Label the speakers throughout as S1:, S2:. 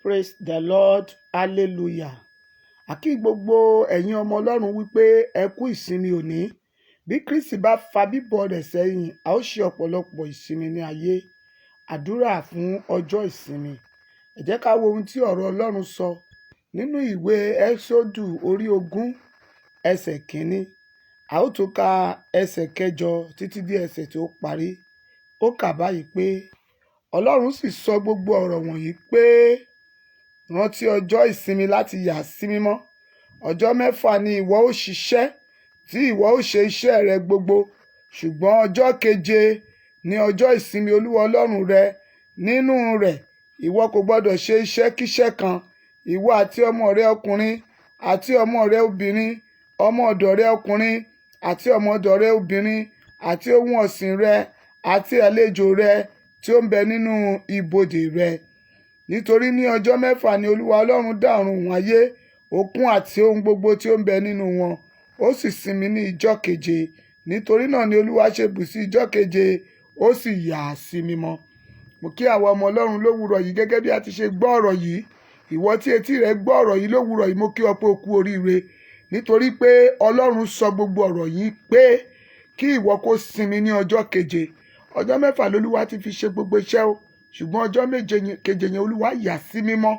S1: Praise the Lord, hallelujah. Àkí gbogbo ẹ̀yin ọmọ Ọlọ́run wípé ẹ kú ìsinmi òní. Bí Kristi bá fa bíbọ̀ rẹ̀ sẹ́yìn, a ó ṣe ọ̀pọ̀lọpọ̀ ìsinmi ní ayé. Àdúrà fún ọjọ́ ìsinmi. Ẹ jẹ́ ká wo ohun tí ọ̀rọ̀ Ọlọ́run sọ nínú ìwé Ẹ́sódù orí 20 ẹsẹ̀ 1. A ó tún ka ẹsẹ̀ 8 títí dé ẹsẹ̀ tó parí. Ó kà báyìí pé Ọlọ́run sì sọ gbogbo ọ̀rọ̀ wọ̀nyí pé rántí ọjọ́ ìsinmi láti yà sí mímọ́. Ọjọ́ 6 ni ìwọ ó ṣiṣẹ́, tí ìwọ ó ṣe iṣẹ́ rẹ gbogbo. Ṣùgbọ́n ọjọ́ 7 ni ọjọ́ ìsinmi Olúwa Ọlọ́run rẹ. Nínú rẹ̀ ìwọ kò gbọdọ̀ ṣe iṣẹ́ kíṣẹ́ kan. Ìwọ àti ọmọ rẹ ọkùnrin àti ọmọ rẹ obìnrin, ọmọ ọ̀dọ̀ rẹ ọkùnrin àti ọmọ ọ̀dọ̀ rẹ obìnrin, àti ohun ọ̀sìn rẹ àti àlejò rẹ tí ó ń bẹ nínú ibodè rẹ. Nítorí ní ọjọ́ 6 ni Olúwa Ọlọ́run dá ọ̀run òun ayé, òkun àti ohun gbogbo tí ó ń bẹ nínú wọn. Ó sì sinmi ní ijọ́ 7. Nítorí náà ni Olúwa ṣe bù sí ijọ́ 7, ó sì yà á sí mímọ́. Mo kí àwa ọmọ Ọlọ́run lówùúrọ̀ yìí gẹ́gẹ́ bí a ti ṣe gbọ́ ọ̀rọ̀ yìí. Ìwọ tí etí rẹ gbọ́ ọ̀rọ̀ yìí lówùúrọ̀ yìí, mo kí ọ pé o kú oríire. Nítorí pé Ọlọ́run sọ gbogbo ọ̀rọ̀ yìí pé kí ìwọ kó sinmi ní ọjọ́ 7. Ọjọ́ 6 lolúwa ti fi ṣe gbogbo iṣẹ́ o. Ṣùgbọ́n ọjọ́ 7 yẹn Olúwa yà sí mímọ́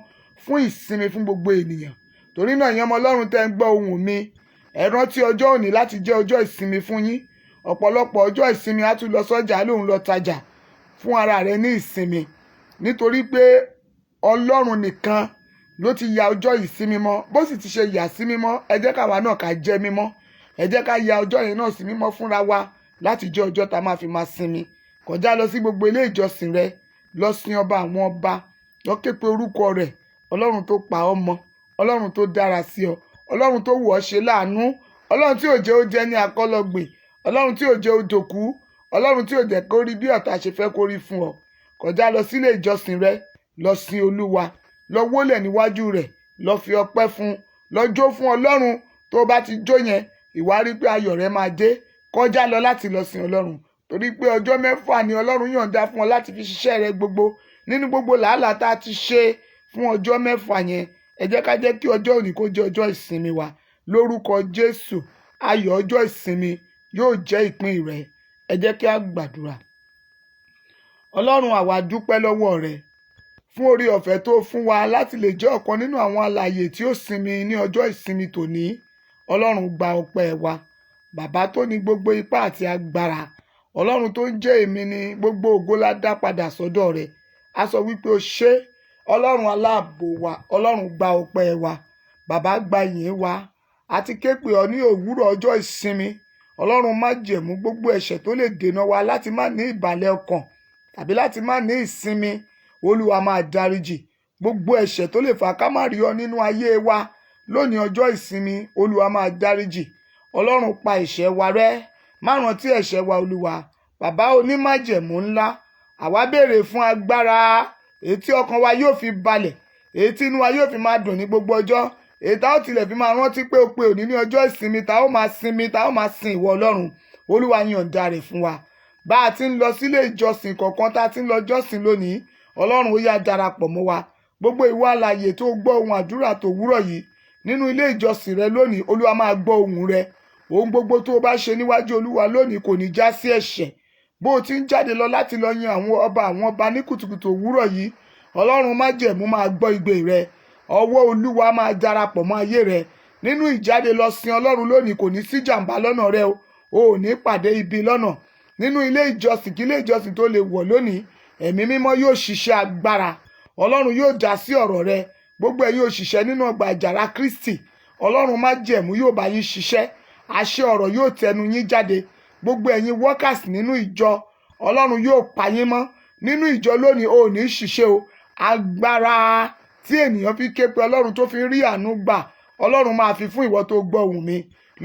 S1: fún ìsinmi fún gbogbo ènìyàn. Torí náà ẹ̀yin ọmọ Ọlọ́run tẹ́ ń gbọ́ ohùn mi, ẹ rántí ọjọ́ òní láti jẹ́ ọjọ́ ìsinmi fún yín. Ọ̀pọ̀lọpọ̀ ọjọ́ ìsinmi á tún lọ sọ́jà lóhun lọ tajà fún ara rẹ ní ìsinmi. Nítorí pé Ọlọ́run nìkan ló ti ya ọjọ́ yìí sí mímọ́. Bó sì ti ṣe yà sí mímọ́, ẹ jẹ́ káwa náà ká jẹ́ mímọ́. Ẹ jẹ́ ká ya ọjọ́ yẹn náà sí mímọ́ fúnra wa láti jẹ́ ọjọ́ tá máa fi máa sinmi. Kọjá lọ sí gbogbo ilé ìjọsìn rẹ, lọ sin ọba àwọn ọba, lọ ké pe orúkọ rẹ̀, Ọlọ́run tó pa ọ́ mọ́, Ọlọ́run tó dára sí ọ, Ọlọ́run tó wù ọ́ ṣe láàánú, Ọlọ́run tí ò jẹ́ ó jẹ́ ní akọ́lọ́gbè, Ọlọ́run tí ò jẹ́ ó dòkú, Ọlọ́run tí ò jẹ́ kó rí bí ọ̀tá ṣe fẹ́ kó rí fún ọ. Kọjá lọ sílé ìjọsìn rẹ, lọ sin Olúwa, lọ wólẹ̀ níwájú rẹ̀, lọ fi ọpẹ́ fún, lọ jó fún Ọlọ́run. Tó bá ti jó yẹn, ìwà rí pé ayọ̀ rẹ máa dé. Kọjá lọ láti lọ sin Ọlọ́run. Torí pé ọjọ́ 6 ni Ọlọ́run yọ̀ǹda fún ọ láti fi ṣiṣẹ́ rẹ gbogbo. Nínú gbogbo làálàá tá a ti ṣe fún ọjọ́ 6 yẹn, ẹ jẹ́ ká jẹ́ kí ọjọ́ òní kó jẹ́ ọjọ́ ìsinmi wa. Lórúkọ Jésù, ayọ̀ ọjọ́ ìsinmi yóò jẹ́ ìpín rẹ. Ẹ jẹ́ kí a gbàdúrà. Ọlọ́run, àwa dúpẹ́ lọ́wọ́ rẹ fún orí ọ̀fẹ́ tó fún wa láti lè jẹ́ ọ̀kan nínú àwọn alààyè tí ó sinmi ní ọjọ́ ìsinmi tòní. Ọlọ́run, gba ọpẹ́ wa. Bàbá tó ní gbogbo ipá àti agbára, Ọlọ́run tó ń jẹ́ èmi ni gbogbo ògo la dá padà sọ́dọ̀ rẹ̀. A sọ wípé o ṣé. Ọlọ́run aláàbò wa, Ọlọ́run gba ọpẹ́ wa. Bàbá, gba ìyìn wa. A ti ké pè ọ ní òwúrọ̀ ọjọ́ ìsinmi. Ọlọ́run, má jẹ̀mú gbogbo ẹ̀ṣẹ̀ tó lè dènà wa láti má ní ìbàlẹ̀ ọkàn tàbí láti má ní ìsinmi. Olúwa, máa dáríjì gbogbo ẹ̀ṣẹ̀ tó lè fà ká má rí ọ nínú ayé wa lónìí ọjọ́ ìsinmi. Olúwa, máa dáríjì. Ọlọ́run, pa ẹ̀ṣẹ̀ wa rẹ́. Má rántí ẹ̀ṣẹ̀ wa, Olúwa. Bàbá onímájẹ̀mú ńlá, àwa béèrè fún agbára èyí tí ọkàn wa yóò fi balẹ̀, èyí tí inú wa yóò fi máa dùn ní gbogbo ọjọ́, èyí tá ó tilẹ̀ fi máa rántí pé o pé òní ní ọjọ́ ìsinmi, tá ó máa sinmi, tá ó máa sin ìwọ Ọlọ́run. Olúwa, yọ̀ǹda rẹ̀ fún wa. Bá a ti ń lọ sílé ìjọsìn kọ̀ọ̀kan tá a ti ń lọ jọ́sìn lónìí, Ọlọ́run, ó yá darapọ̀ mọ́ wa. Gbogbo ìwọ alààyè tó gbọ́ ohun àdúrà tó wúrọ̀ yìí nínú ilé ìjọsìn rẹ lónìí, Olúwa máa gbọ́ ohùn rẹ. Ohun gbogbo tó o bá ṣe níwájú Olúwa lónìí kò ní já sí ẹ̀ṣẹ̀. Bó o ti ń jáde lọ láti lọ yin àwọn ọba ní kùtùkùtù òwúrọ̀ yìí, Ọlọ́run májẹ̀mú máa gbọ́ igbe rẹ. Ọwọ́ Olúwa máa darapọ̀ mọ́ ayé rẹ. Nínú ìjáde lọ sin Ọlọ́run lónìí kò ní sí jàǹbá lọ́nà rẹ o. O ò ní pàdé ibi lọ́nà. Nínú ilé ìjọsìn kí ilé ìjọsìn tó lè wọ̀ lónìí, ẹ̀mí mímọ́ yóò ṣiṣẹ́ agbára. Ọlọ́run yóò dá sí ọ̀rọ̀ rẹ. Gbogbo ẹ̀yin òṣìṣẹ́ nínú ọgbà àjàrà Kristi, Ọlọ́run májẹ̀mú yóò bá yín ṣiṣẹ́. Àṣẹ ọ̀rọ̀ yóò tẹnu yín jáde. Gbogbo ẹ̀yin workers nínú ìjọ, Ọlọ́run yóò pa yín mọ́. Nínú ìjọ lónìí o ò ní ṣiṣẹ́ o. Agbára tí ènìyàn fi ké pe Ọlọ́run tó fi rí àánú gbà, Ọlọ́run máa fi fún ìwọ tó gbọ́ ohùn mi.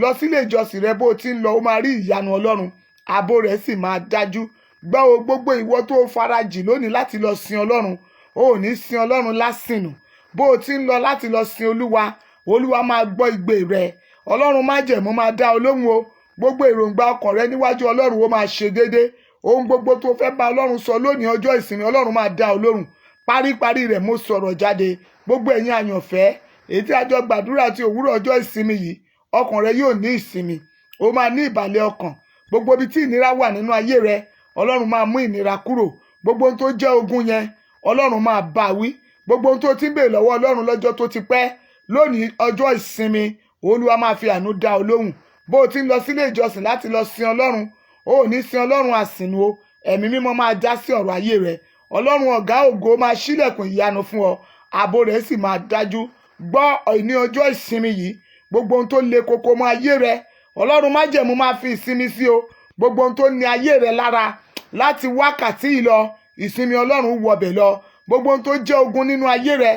S1: Lọ sílé ìjọsìn rẹ, bó o ti ń lọ, ó máa rí ìyanu Ọlọ́run. Ààbò rẹ̀ sì máa dájú. Gbọ́ o, gbogbo ìwọ tó farajì lónìí láti lọ sin Ọlọ́run, o ò ní sin Ọlọ́run lásìnù. Bó o ti ń lọ láti lọ sin Olúwa, Olúwa máa gbọ́ igbe rẹ. Ọlọ́run májẹ̀mú máa dá ọ lóhùn o. Gbogbo èròǹgbà ọkàn rẹ níwájú Ọlọ́run ó máa ṣe déédéé. Ohun gbogbo tó fẹ́ bá Ọlọ́run sọ lónìí ọjọ́ ìsinmi, Ọlọ́run máa dá ọ lóhùn. paríparí rẹ̀ mo sọ̀rọ̀ jáde gbogbo ẹ̀yin àyànfẹ́ èyí tí a jọ gbàdúrà ti òwúrọ̀ ọjọ́ ìsinmi yìí ọkàn rẹ yóò ní ìsinmi ó máa ní ìbàlẹ̀ ọkàn gbogbo ibi tí ìnira wà nínú ayé rẹ ọlọ́run máa mú ìnira kúrò gbogbo ohun tó jẹ́ ogun yẹn ọlọ́run máa bá wí gbogbo ohun tó ti ń béèrè lọ́wọ́ ọlọ́run lọ́jọ́ tó ti pẹ́ lónìí ọjọ́ ìsinmi olúwa máa fi àánú dá ọ lóhùn bó o ti ń lọ sílé ìjọsìn láti lọ sin ọlọ́run ó ò ní sin ọlọ́run àsìnù o ẹ̀mí mímọ́ máa dá sí ọ̀rọ̀ ayé rẹ ọlọ́run ọ̀gá ògo máa ṣílẹ̀kùn ìyanu fún ọ ààbò rẹ̀ sì máa dájú gbọ́ ní ọjọ́ ìsinmi yìí gbogbo ohun tó le koko mọ́ ayé rẹ ọlọ́run májẹ̀mú máa fi ìsinmi sí o gbogbo ohun tó ní ayé rẹ lára láti wákàtí yìí lọ ìsinmi ọlọ́run wọbẹ̀ lọ gbogbo ohun tó jẹ́ ogun nínú ayé rẹ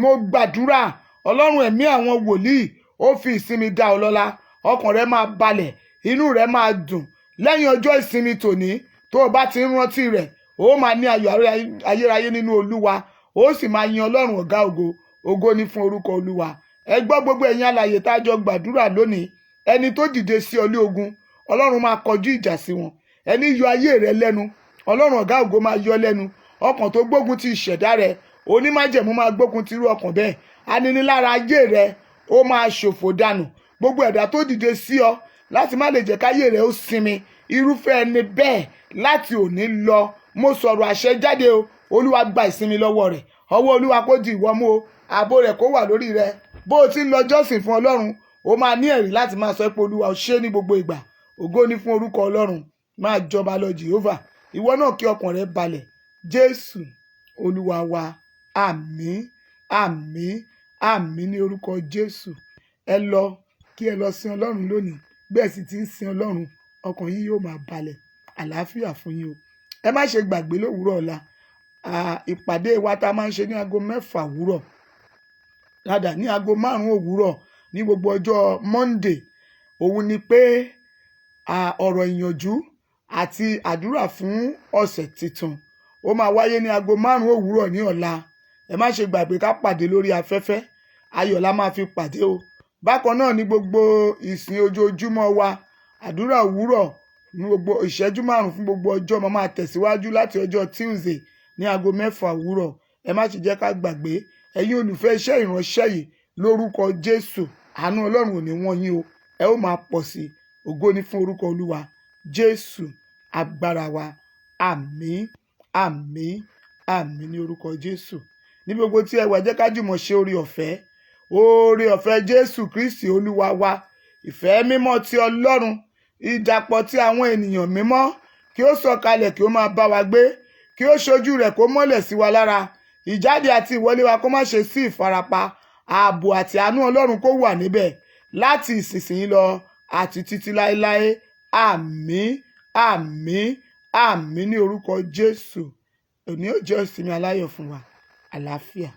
S1: mo gbàdúrà ọlọ́run ẹ̀mí àwọn wòlíì ó fi ìsinmi dá ọ lọ́lá ọkàn rẹ máa balẹ̀ inú rẹ máa dùn lẹ́yìn ọjọ́ ìsinmi tòní tó o bá ti ń rántí rẹ̀ ó máa ní ayọ̀ ayérayé nínú olúwa ó sì máa yin ọlọ́run ọ̀gá ògo ògo ní fún orúkọ olúwa ẹ gbọ́ gbogbo ẹ̀yin alààyè tá a jọ gbàdúrà lónìí ẹni tó dìde sí ọ lé ogun ọlọ́run máa kọjú ìjà sí wọn ẹni yọ ayé rẹ lẹ́nu ọlọ́run ọ̀gá ògo máa yọ lẹ́nu ọkàn tó gbógun ti ìṣẹ̀dá rẹ onímájẹ̀mú máa gbógun ti irú ọkàn bẹ́ẹ̀ aninilára ayé rẹ ó máa ṣòfò dànù gbogbo ẹ̀dá tó dìde sí ọ láti má lè jẹ́ káyé rẹ ó sinmi irúfẹ́ ẹni bẹ́ẹ̀ láti òní lọ mo sọ̀rọ̀ àṣẹ jáde o olúwa gba ìsinmi lọ́wọ́ rẹ̀ ọwọ́ olúwa kó di ìwọ mú o ààbò rẹ̀ kó wà lórí rẹ bó o ti ń lọ jọ́sìn fún ọlọ́run o máa ní ẹ̀rí láti máa sọ pé olúwa ò ṣe ní gbogbo ìgbà ògo ní fún orúkọ ọlọ́run máa jọba lọ Jehovah ìwọ náà kí ọkàn rẹ balẹ̀ jésù olúwa wa àmín àmín àmín ní orúkọ jésù ẹ lọ kí ẹ lọ sin ọlọ́run lónìí bẹ́ẹ̀ sì ti ń sin ọlọ́run ọkàn yín yóò máa balẹ̀ àlàáfíà fún yín o ẹ má ṣe gbàgbé lówùúrọ̀ ọ̀la ìpàdé wa tá a máa ń ṣe ní aago 6 òwúrọ̀ rádà ní aago 5 òwúrọ̀ ní gbogbo ọjọ́ Monday òun ni pé ọ̀rọ̀ ìyànjú àti àdúrà fún ọ̀sẹ̀ tuntun ó máa wáyé ní aago 5 òwúrọ̀ ní ọ̀la ẹ má ṣe gbàgbé ká pàdé lórí afẹ́fẹ́ ayọ̀ la máa fi pàdé o bákan náà ní gbogbo ìsìn ojoojúmọ́ wa àdúrà òwúrọ̀ ní gbogbo ìṣẹ́jú 5 fún gbogbo ọjọ́ mo máa tẹ̀síwájú láti ọjọ́ Tuesday ní aago 6 òwúrọ̀ ẹ má ṣe jẹ́ ká gbàgbé ẹ̀yin olùfẹ́ iṣẹ́ ìránṣẹ́ yìí lórúkọ Jésù àánú Ọlọ́run ò ní wọ́n yín o ẹ ó máa pọ̀ sí ògo ní fún orúkọ Olúwa Jésù agbára wa àmín àmín àmín ní orúkọ Jésù ní gbogbo tí ẹ wà jẹ́ ká jùmọ̀ ṣe oore ọ̀fẹ́ Jésù Kristi Olúwa wa ìfẹ́ mímọ́ ti Ọlọ́run ìdàpọ̀ tí àwọn ènìyàn mímọ́ kí ó sọ̀kalẹ̀ kí ó máa bá wa gbé kí ó ṣojú rẹ̀ kó mọ́lẹ̀ sí wa lára ìjáde àti ìwọlé wa kó má ṣe sí ìfarapa ààbò àti àánú Ọlọ́run kó wà níbẹ̀ láti ìsinsìnyí lọ àti títí láéláé àmín àmín àmín ní orúkọ Jésù òní ó jẹ́ ìsinmi aláyọ̀ fún wa àlàáfíà.